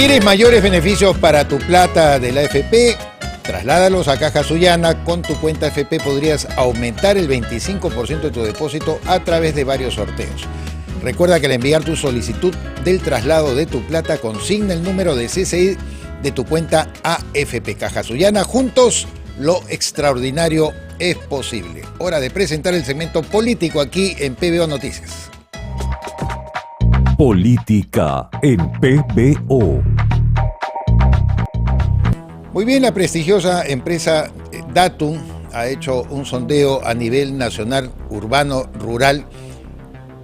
¿Quieres mayores beneficios para tu plata de la AFP? Trasládalos a Caja Sullana. Con tu cuenta AFP podrías aumentar el 25% de tu depósito a través de varios sorteos. Recuerda que al enviar tu solicitud del traslado de tu plata, consigna el número de CCI de tu cuenta AFP. Caja Sullana, juntos lo extraordinario es posible. Hora de presentar el segmento político aquí en PBO Noticias. Política en PBO. Muy bien, la prestigiosa empresa Datum ha hecho un sondeo a nivel nacional urbano-rural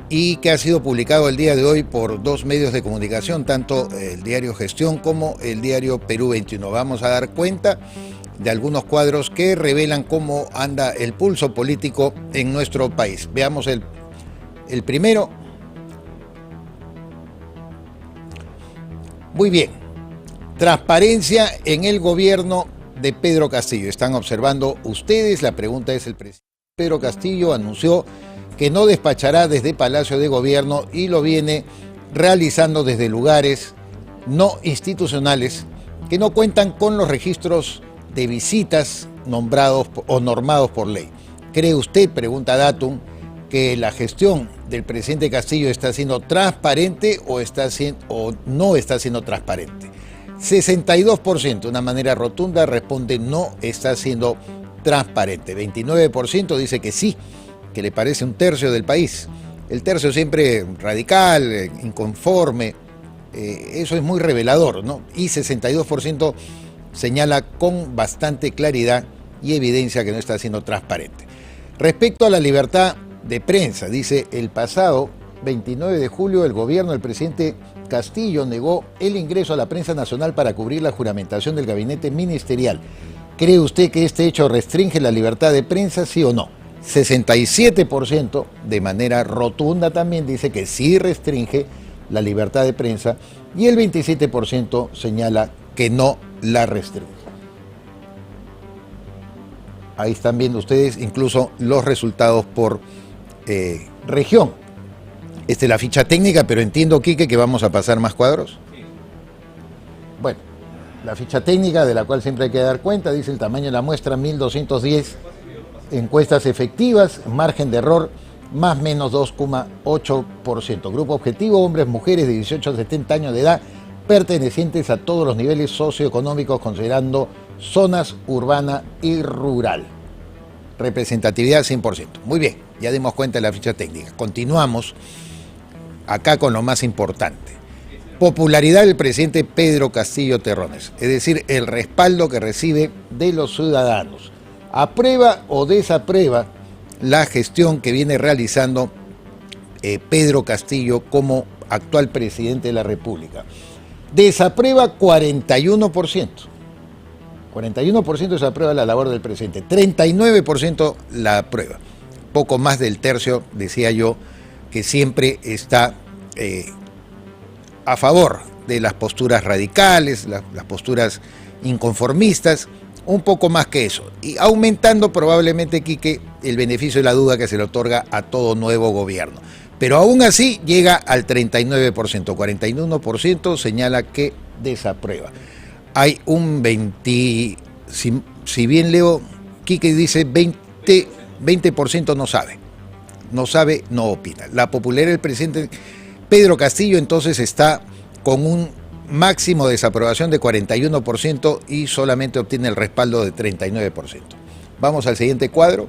y que ha sido publicado el día de hoy por dos medios de comunicación, tanto el diario Gestión como el diario Perú 21. Vamos a dar cuenta de algunos cuadros que revelan cómo anda el pulso político en nuestro país. Veamos el primero. Muy bien. Transparencia en el gobierno de Pedro Castillo. Están observando ustedes, la pregunta es: el presidente Pedro Castillo anunció que no despachará desde Palacio de Gobierno y lo viene realizando desde lugares no institucionales que no cuentan con los registros de visitas nombrados o normados por ley. ¿Cree usted, pregunta Datum, que la gestión del presidente Castillo está siendo transparente o no está siendo transparente? 62%, de una manera rotunda, responde no está siendo transparente. 29% dice que sí, que le parece un tercio del país. El tercio siempre radical, inconforme, eso es muy revelador, ¿no? Y 62% señala con bastante claridad y evidencia que no está siendo transparente. Respecto a la libertad de prensa, dice: el pasado 29 de julio el gobierno del presidente Castillo negó el ingreso a la prensa nacional para cubrir la juramentación del gabinete ministerial. ¿Cree usted que este hecho restringe la libertad de prensa, sí o no? 67% de manera rotunda también dice que sí restringe la libertad de prensa y el 27% señala que no la restringe. Ahí están viendo ustedes incluso los resultados por región. Esta es la ficha técnica, pero entiendo, Quique, que vamos a pasar más cuadros. Bueno, la ficha técnica de la cual siempre hay que dar cuenta, dice: el tamaño de la muestra 1210 encuestas efectivas, margen de error más menos 2,8%. Grupo objetivo: hombres, mujeres de 18 a 70 años de edad, pertenecientes a todos los niveles socioeconómicos, considerando zonas urbana y rural. Representatividad 100%. Muy bien, ya dimos cuenta de la ficha técnica. Continuamos acá con lo más importante. Popularidad del presidente Pedro Castillo Terrones, es decir, el respaldo que recibe de los ciudadanos. ¿Aprueba o desaprueba la gestión que viene realizando Pedro Castillo como actual presidente de la República? Desaprueba 41%. 41% desaprueba la labor del presidente, 39% la aprueba. Poco más del tercio, decía yo, que siempre está a favor de las posturas radicales, las posturas inconformistas, un poco más que eso. Y aumentando probablemente, Quique, el beneficio de la duda que se le otorga a todo nuevo gobierno. Pero aún así llega al 39%, 41% señala que desaprueba. Hay un 20%, si bien leo, Quique dice 20% no sabe. No sabe, no opina. La popularidad del presidente Pedro Castillo entonces está con un máximo de desaprobación de 41% y solamente obtiene el respaldo de 39%. Vamos al siguiente cuadro.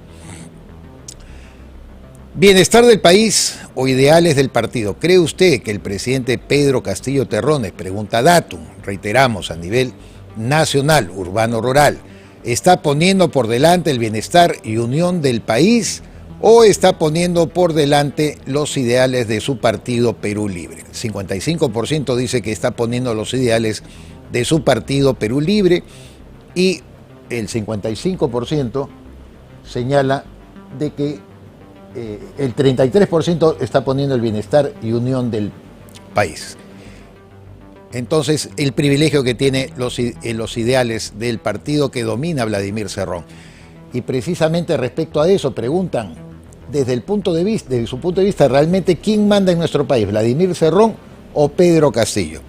Bienestar del país o ideales del partido. ¿Cree usted que el presidente Pedro Castillo Terrones, pregunta Datum, reiteramos, a nivel nacional, urbano-rural, está poniendo por delante el bienestar y unión del país o está poniendo por delante los ideales de su partido Perú Libre? 55% dice que está poniendo los ideales de su partido Perú Libre y el 55% señala de que el 33% está poniendo el bienestar y unión del país. Entonces, el privilegio que tiene los ideales del partido que domina Vladimir Cerrón. Y precisamente respecto a eso preguntan, desde su punto de vista, realmente, ¿quién manda en nuestro país? ¿Vladimir Cerrón o Pedro Castillo?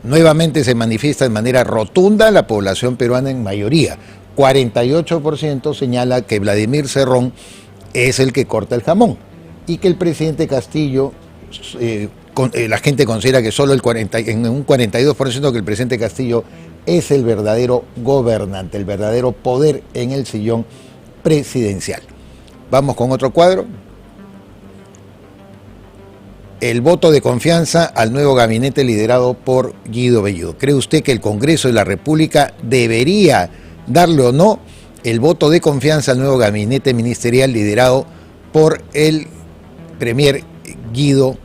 nuevamente se manifiesta de manera rotunda la población peruana en mayoría. 48% señala que Vladimir Cerrón es el que corta el jamón y que el presidente Castillo, la gente considera que solo en un 42% que el presidente Castillo es el verdadero gobernante, el verdadero poder en el sillón presidencial. Vamos con otro cuadro. El voto de confianza al nuevo gabinete liderado por Guido Bellido. ¿Cree usted que el Congreso de la República debería darle o no el voto de confianza al nuevo gabinete ministerial liderado por el premier Guido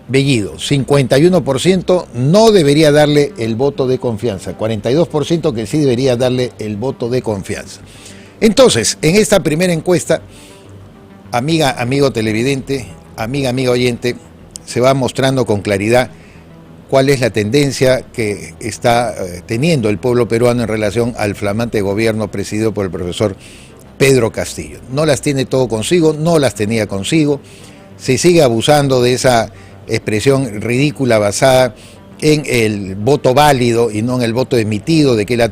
Bellido? 51% no debería darle el voto de confianza, 42% que sí debería darle el voto de confianza. Entonces, en esta primera encuesta, amiga, amigo televidente, amiga, amiga oyente, se va mostrando con claridad cuál es la tendencia que está teniendo el pueblo peruano en relación al flamante gobierno presidido por el profesor Pedro Castillo. No las tiene todo consigo, no las tenía consigo, se sigue abusando de esa expresión ridícula basada en el voto válido y no en el voto emitido, de que él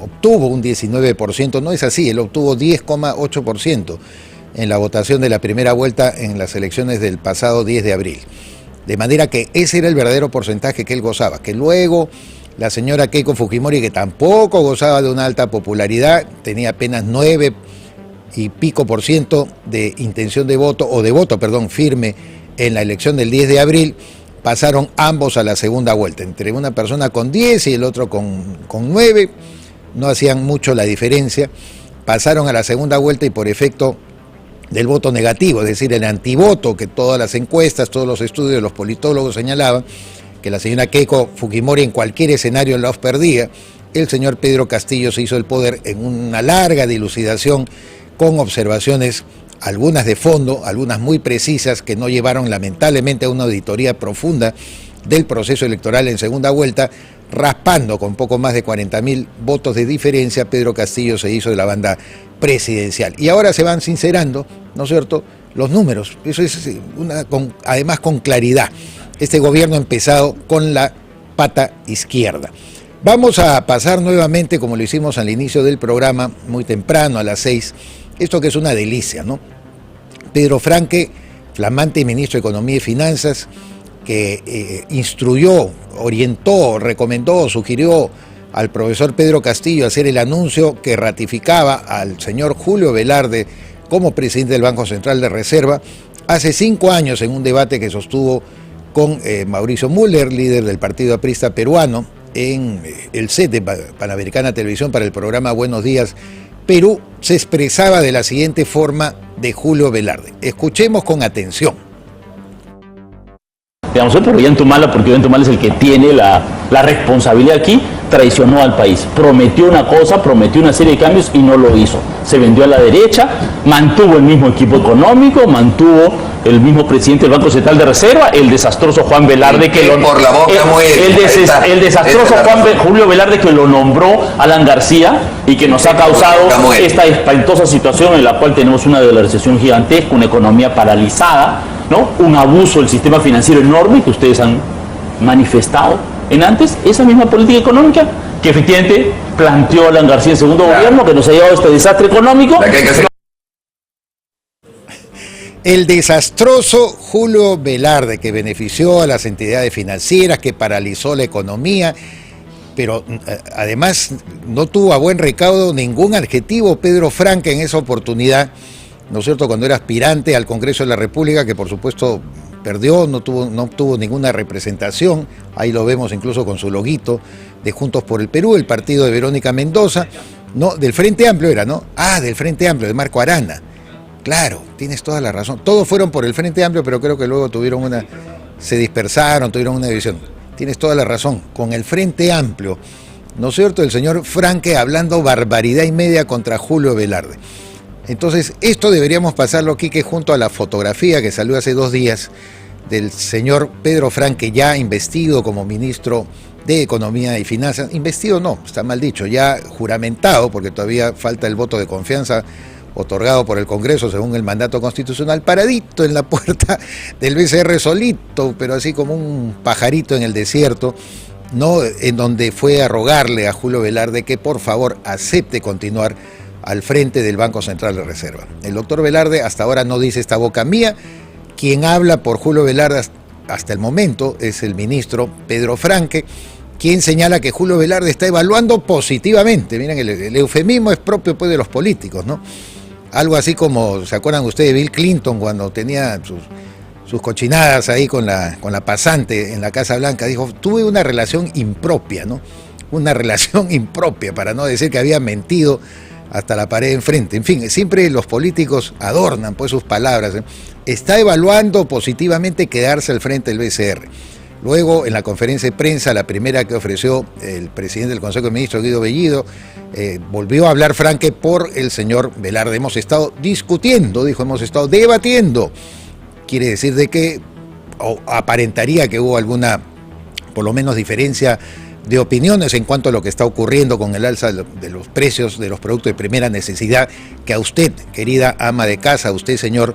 obtuvo un 19%, no es así, él obtuvo 10,8% en la votación de la primera vuelta en las elecciones del pasado 10 de abril. De manera que ese era el verdadero porcentaje que él gozaba, que luego la señora Keiko Fujimori, que tampoco gozaba de una alta popularidad, tenía apenas 9 y pico por ciento de intención de voto, o de voto, perdón, firme en la elección del 10 de abril, pasaron ambos a la segunda vuelta, entre una persona con 10 y el otro con 9, no hacían mucho la diferencia, pasaron a la segunda vuelta y por efecto del voto negativo, es decir, el antivoto que todas las encuestas, todos los estudios, los politólogos señalaban, que la señora Keiko Fujimori en cualquier escenario los perdía, el señor Pedro Castillo se hizo el poder en una larga dilucidación con observaciones, algunas de fondo, algunas muy precisas, que no llevaron lamentablemente a una auditoría profunda del proceso electoral en segunda vuelta, raspando con poco más de 40.000 votos de diferencia. Pedro Castillo se hizo de la banda presidencial. Y ahora se van sincerando, ¿no es cierto?, los números. Eso es además con claridad. Este gobierno ha empezado con la pata izquierda. Vamos a pasar nuevamente, como lo hicimos al inicio del programa, muy temprano, a las 6, esto que es una delicia, ¿no? Pedro Franque, flamante ministro de Economía y Finanzas, que instruyó, orientó, recomendó, sugirió al profesor Pedro Castillo hacer el anuncio que ratificaba al señor Julio Velarde como presidente del Banco Central de Reserva hace 5 años en un debate que sostuvo con Mauricio Müller, líder del Partido Aprista peruano, en el set de Panamericana Televisión para el programa Buenos Días Perú. Se expresaba de la siguiente forma de Julio Velarde. Escuchemos con atención. Digamos, por Ollantumala, porque Ollantumala es el que tiene la responsabilidad aquí, traicionó al país. Prometió una cosa, prometió una serie de cambios y no lo hizo. Se vendió a la derecha, mantuvo el mismo equipo económico, mantuvo el mismo presidente del Banco Central de Reserva, el desastroso Juan Velarde que lo... Por la boca el desastroso Julio Velarde que lo nombró Alan García y que nos ha causado esta espantosa situación en la cual tenemos una dolarización gigantesca, una economía paralizada, ¿no? Un abuso del sistema financiero enorme que ustedes han manifestado en antes, esa misma política económica que efectivamente planteó Alan García en segundo gobierno, que nos ha llevado a este desastre económico. El desastroso Julio Velarde, que benefició a las entidades financieras, que paralizó la economía, pero además no tuvo a buen recaudo ningún adjetivo Pedro Franque en esa oportunidad, ¿no es cierto?, cuando era aspirante al Congreso de la República, que por supuesto perdió, no obtuvo ninguna representación. Ahí lo vemos incluso con su loguito de Juntos por el Perú, el partido de Verónica Mendoza, no, del Frente Amplio era, ¿no? Ah, del Frente Amplio, de Marco Arana. Claro, tienes toda la razón. Todos fueron por el Frente Amplio, pero creo que luego se dispersaron, tuvieron una división. Tienes toda la razón. Con el Frente Amplio, ¿no es cierto?, el señor Franque hablando barbaridad y media contra Julio Velarde. Entonces, esto deberíamos pasarlo, Quique, junto a la fotografía que salió hace 2 días del señor Pedro Franque, ya investido como ministro de Economía y Finanzas. Investido no, está mal dicho, ya juramentado, porque todavía falta el voto de confianza otorgado por el Congreso según el mandato constitucional, paradito en la puerta del BCR solito, pero así como un pajarito en el desierto, ¿no? En donde fue a rogarle a Julio Velarde que por favor acepte continuar al frente del Banco Central de Reserva. El doctor Velarde hasta ahora no dice esta boca mía. Quien habla por Julio Velarde hasta el momento es el ministro Pedro Franque, quien señala que Julio Velarde está evaluando positivamente. Miren, el eufemismo es propio pues de los políticos, ¿no? Algo así como, ¿se acuerdan ustedes de Bill Clinton cuando tenía sus cochinadas ahí con la pasante en la Casa Blanca? Dijo, tuve una relación impropia, ¿no? Una relación impropia, para no decir que había mentido hasta la pared enfrente. En fin, siempre los políticos adornan pues sus palabras, ¿eh? Está evaluando positivamente quedarse al frente del BCR. Luego, en la conferencia de prensa, la primera que ofreció el presidente del Consejo de Ministros, Guido Bellido, volvió a hablar Franque por el señor Velarde. Hemos estado discutiendo, dijo, hemos estado debatiendo. Quiere decir de que aparentaría que hubo alguna, por lo menos, diferencia de opiniones en cuanto a lo que está ocurriendo con el alza de los precios de los productos de primera necesidad, que a usted, querida ama de casa, a usted, señor,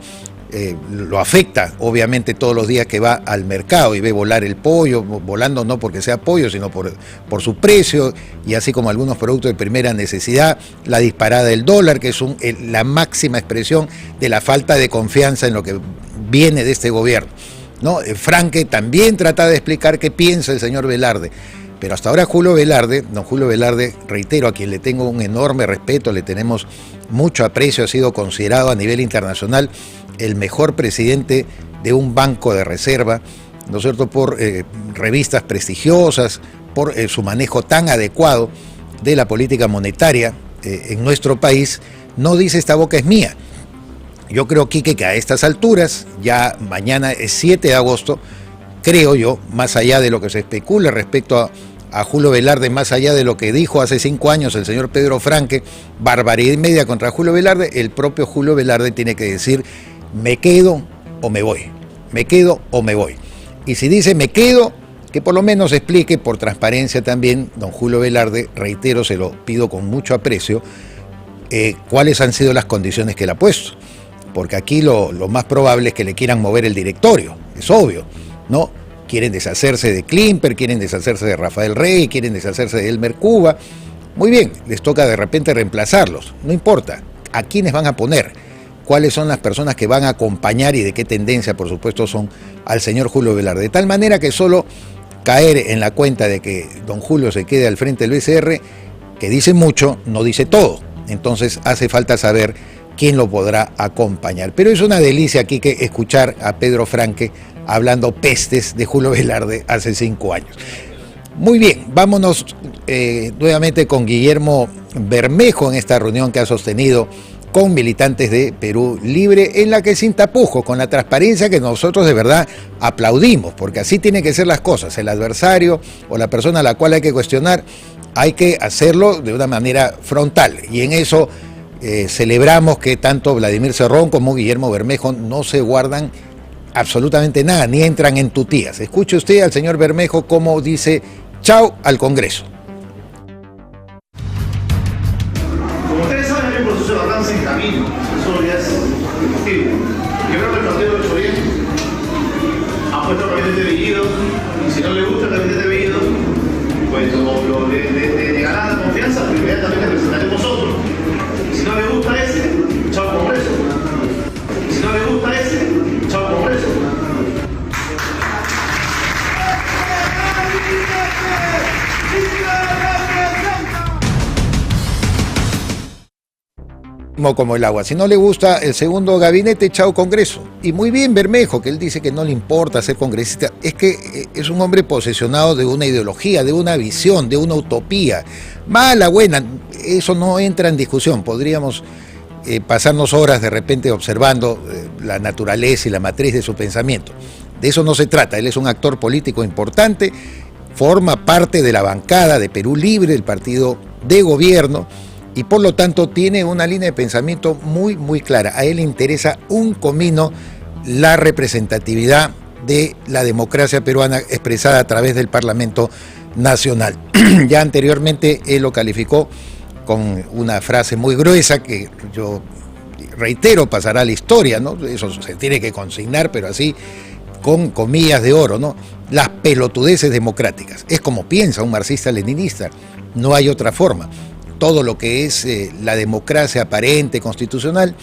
lo afecta obviamente todos los días que va al mercado y ve volar el pollo, volando no porque sea pollo, sino por su precio, y así como algunos productos de primera necesidad, la disparada del dólar, que es la máxima expresión de la falta de confianza en lo que viene de este gobierno, ¿no? Franque también trata de explicar qué piensa el señor Velarde, pero hasta ahora Julio Velarde, don Julio Velarde, reitero, a quien le tengo un enorme respeto, le tenemos mucho aprecio, ha sido considerado a nivel internacional el mejor presidente de un banco de reserva, ¿no es cierto?, por revistas prestigiosas, por su manejo tan adecuado de la política monetaria en nuestro país. No dice esta boca es mía. Yo creo, Quique, que a estas alturas, ya mañana es 7 de agosto, creo yo, más allá de lo que se especula respecto a Julio Velarde, más allá de lo que dijo hace 5 años el señor Pedro Franque, barbaridad y media contra Julio Velarde, el propio Julio Velarde tiene que decir, me quedo o me voy, me quedo o me voy. Y si dice me quedo, que por lo menos explique por transparencia también, don Julio Velarde, reitero, se lo pido con mucho aprecio, cuáles han sido las condiciones que él ha puesto. Porque aquí lo más probable es que le quieran mover el directorio, es obvio, ¿no? Quieren deshacerse de Klimper, quieren deshacerse de Rafael Rey, quieren deshacerse de Elmer Cuba. Muy bien, les toca de repente reemplazarlos, no importa. ¿A quiénes van a poner? ¿Cuáles son las personas que van a acompañar y de qué tendencia, por supuesto, son al señor Julio Velarde? De tal manera que solo caer en la cuenta de que don Julio se quede al frente del BCR, que dice mucho, no dice todo. Entonces hace falta saber quién lo podrá acompañar. Pero es una delicia aquí que escuchar a Pedro Franque hablando pestes de Julio Velarde hace 5 años. Muy bien, vámonos nuevamente con Guillermo Bermejo en esta reunión que ha sostenido con militantes de Perú Libre, en la que sin tapujos, con la transparencia que nosotros de verdad aplaudimos, porque así tienen que ser las cosas. El adversario o la persona a la cual hay que cuestionar, hay que hacerlo de una manera frontal, y en eso celebramos que tanto Vladimir Cerrón como Guillermo Bermejo no se guardan absolutamente nada, ni entran en tutías. Escuche usted al señor Bermejo cómo dice chao al Congreso. Como ustedes saben, hay un proceso de avance en camino, eso ya es indiscutible. Yo creo que el partido lo ha hecho bien, ha puesto el gabinete de Bellido, y si no le gusta el gabinete de Bellido, pues le ganará la confianza, pero inmediatamente presentaremos otro. Si no le gusta ese, chao Congreso. Si no le gusta ese, chao Congreso. Como el agua. Si no le gusta el segundo gabinete, chao Congreso. Y muy bien Bermejo, que él dice que no le importa ser congresista. Es que es un hombre posesionado de una ideología, de una visión, de una utopía. Mala, buena, eso no entra en discusión. Podríamos pasarnos horas de repente observando la naturaleza y la matriz de su pensamiento. De eso no se trata. Él es un actor político importante, forma parte de la bancada de Perú Libre, el partido de gobierno, y por lo tanto tiene una línea de pensamiento muy, muy clara. A él le interesa un comino la representatividad de la democracia peruana expresada a través del Parlamento Nacional. Ya anteriormente él lo calificó con una frase muy gruesa que yo reitero, pasará a la historia, ¿no? Eso se tiene que consignar, pero así con comillas de oro, ¿no? Las pelotudeces democráticas. Es como piensa un marxista-leninista, no hay otra forma. Todo lo que es la democracia aparente, constitucional,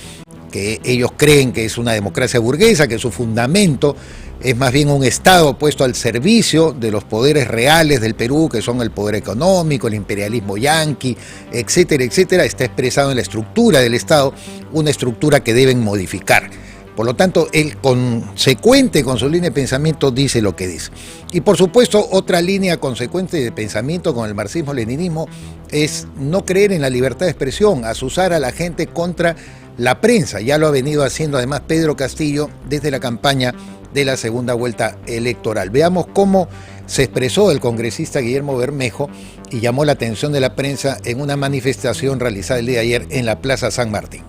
que ellos creen que es una democracia burguesa, que su fundamento es más bien un Estado puesto al servicio de los poderes reales del Perú, que son el poder económico, el imperialismo yanqui, etcétera, etcétera, está expresado en la estructura del Estado, una estructura que deben modificar. Por lo tanto, él, consecuente con su línea de pensamiento, dice lo que dice. Y por supuesto, otra línea consecuente de pensamiento con el marxismo-leninismo es no creer en la libertad de expresión, azuzar a la gente contra la prensa. Ya lo ha venido haciendo además Pedro Castillo desde la campaña de la segunda vuelta electoral. Veamos cómo se expresó el congresista Guillermo Bermejo y llamó la atención de la prensa en una manifestación realizada el día de ayer en la Plaza San Martín.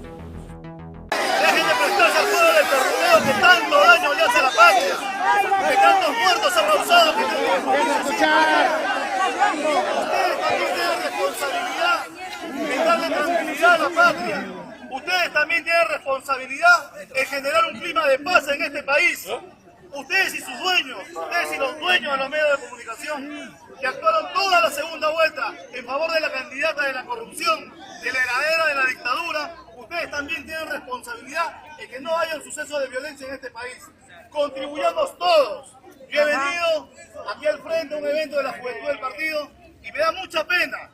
Que tanto daño le hace a la patria, que tantos muertos ha causado, que ustedes también tienen responsabilidad en darle tranquilidad a la patria. Ustedes también tienen responsabilidad en generar un clima de paz en este país. Ustedes y sus dueños, ustedes y los dueños de los medios de comunicación, que actuaron toda la segunda vuelta en favor de la candidata de la corrupción, de la heredera de la dictadura, ustedes también tienen responsabilidad en que no haya un suceso de violencia en este país. Contribuyamos todos. Yo he venido aquí al frente a un evento de la juventud del partido y me da mucha pena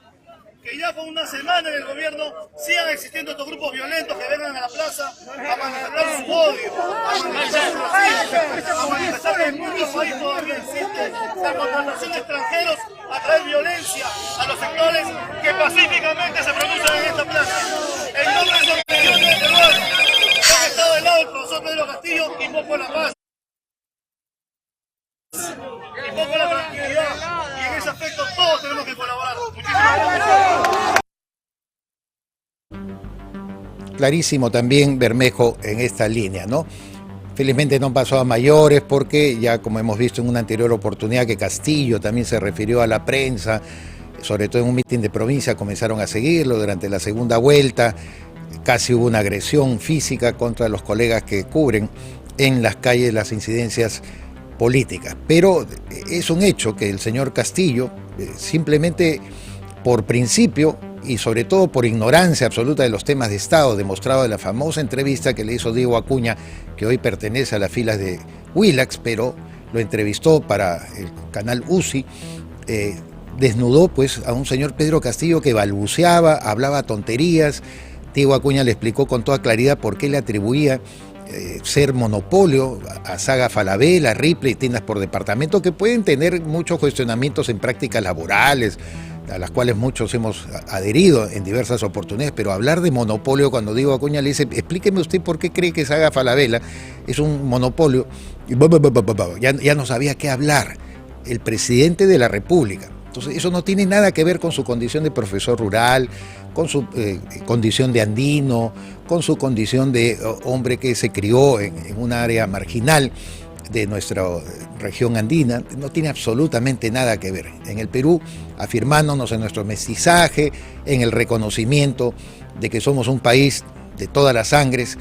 que ya con una semana en el gobierno sigan existiendo estos grupos violentos que vengan a la plaza a manifestar su odio, a manifestar su racismo, a manifestar que en muchos países todavía existe la contratación de extranjeros a traer violencia a los sectores que pacíficamente se producen en esta plaza. En nombre de los millones de peruanos, he estado del lado del profesor Pedro Castillo y poco la paz. Y poco la tranquilidad. Y en ese aspecto todos tenemos que colaborar. Muchísimas gracias. Clarísimo también Bermejo en esta línea, ¿no? Felizmente no pasó a mayores porque ya como hemos visto en una anterior oportunidad que Castillo también se refirió a la prensa, sobre todo en un mitin de provincia comenzaron a seguirlo durante la segunda vuelta, casi hubo una agresión física contra los colegas que cubren en las calles las incidencias políticas. Pero es un hecho que el señor Castillo, simplemente por principio y sobre todo por ignorancia absoluta de los temas de Estado, demostrado en la famosa entrevista que le hizo Diego Acuña, que hoy pertenece a las filas de Willax, pero lo entrevistó para el canal UCI, desnudó pues a un señor Pedro Castillo que balbuceaba, hablaba tonterías. Diego Acuña le explicó con toda claridad por qué le atribuía ser monopolio a Saga Falabella, Ripley, tiendas por departamento, que pueden tener muchos cuestionamientos en prácticas laborales, a las cuales muchos hemos adherido en diversas oportunidades, pero hablar de monopolio, cuando Diego Acuña le dice, explíqueme usted por qué cree que Saga Falabella es un monopolio, y ya no sabía qué hablar el presidente de la República. Entonces eso no tiene nada que ver con su condición de profesor rural, con su condición de andino, con su condición de hombre que se crió en un área marginal de nuestra región andina. No tiene absolutamente nada que ver. En el Perú, afirmándonos en nuestro mestizaje, en el reconocimiento de que somos un país de todas las sangres,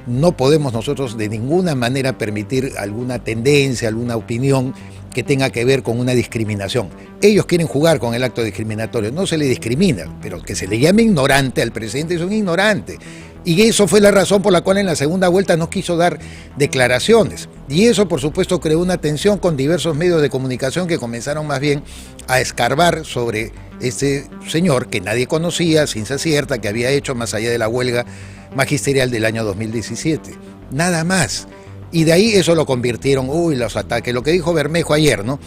no podemos nosotros de ninguna manera permitir alguna tendencia, alguna opinión que tenga que ver con una discriminación. Ellos quieren jugar con el acto discriminatorio, no se le discrimina, pero que se le llame ignorante al presidente es un ignorante. Y eso fue la razón por la cual en la segunda vuelta no quiso dar declaraciones. Y eso, por supuesto, creó una tensión con diversos medios de comunicación que comenzaron más bien a escarbar sobre este señor que nadie conocía, ciencia cierta, que había hecho más allá de la huelga magisterial del año 2017. Nada más. Y de ahí eso lo convirtieron, los ataques, lo que dijo Bermejo ayer, ¿no?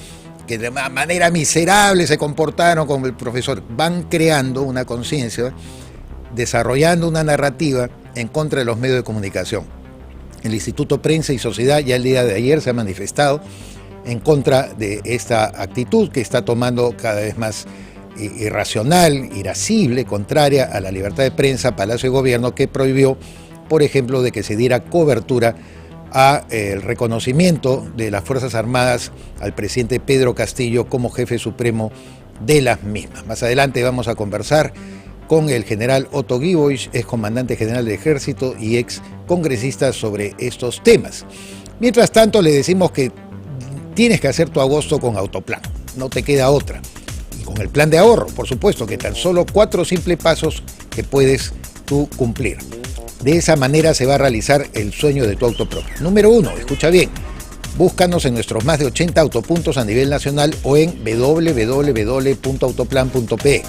Que de manera miserable se comportaron con el profesor. Van creando una conciencia, desarrollando una narrativa en contra de los medios de comunicación. El Instituto Prensa y Sociedad ya el día de ayer se ha manifestado en contra de esta actitud que está tomando cada vez más irracional, irascible, contraria a la libertad de prensa, Palacio de Gobierno, que prohibió, por ejemplo, de que se diera cobertura a el reconocimiento de las Fuerzas Armadas al presidente Pedro Castillo como jefe supremo de las mismas. Más adelante vamos a conversar con el general Otto Giboich, ex comandante general del ejército y ex congresista, sobre estos temas. Mientras tanto, le decimos que tienes que hacer tu agosto con Autoplan, no te queda otra. Y con el plan de ahorro, por supuesto, que tan solo 4 simples pasos que puedes tú cumplir. De esa manera se va a realizar el sueño de tu auto propio. Número 1, escucha bien, búscanos en nuestros más de 80 autopuntos a nivel nacional o en www.autoplan.pe.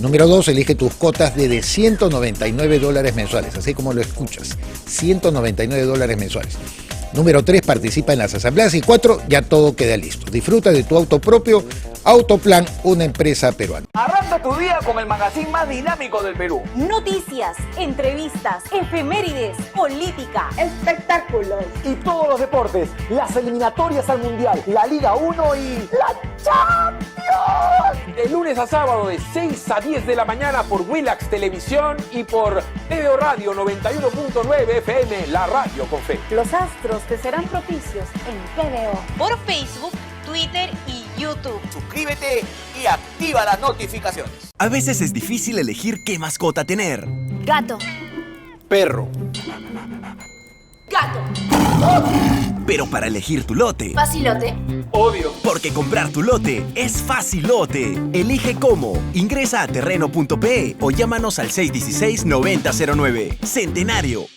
Número 2, elige tus cuotas de $199 mensuales, así como lo escuchas, $199 mensuales. Número 3, participa en las asambleas. Y 4, ya todo queda listo. Disfruta de tu auto propio. Autoplan, una empresa peruana. Arranca tu día con el magazine más dinámico del Perú. Noticias, entrevistas, efemérides, política, Espectáculos y todos los deportes. Las eliminatorias al Mundial, la Liga 1 y la Champions. De lunes a sábado de 6 a 10 de la mañana por Willax Televisión y por TVO Radio 91.9 FM, la radio con fe. los astros te serán propicios en TVO. Por Facebook, Twitter y YouTube. Suscríbete y activa las notificaciones. A veces es difícil elegir qué mascota tener. Gato. Perro. Gato. Pero para elegir tu lote, Facilote. Obvio. porque comprar tu lote es facilote. Elige cómo. Ingresa a terreno.pe o llámanos al 616-9009. Centenario.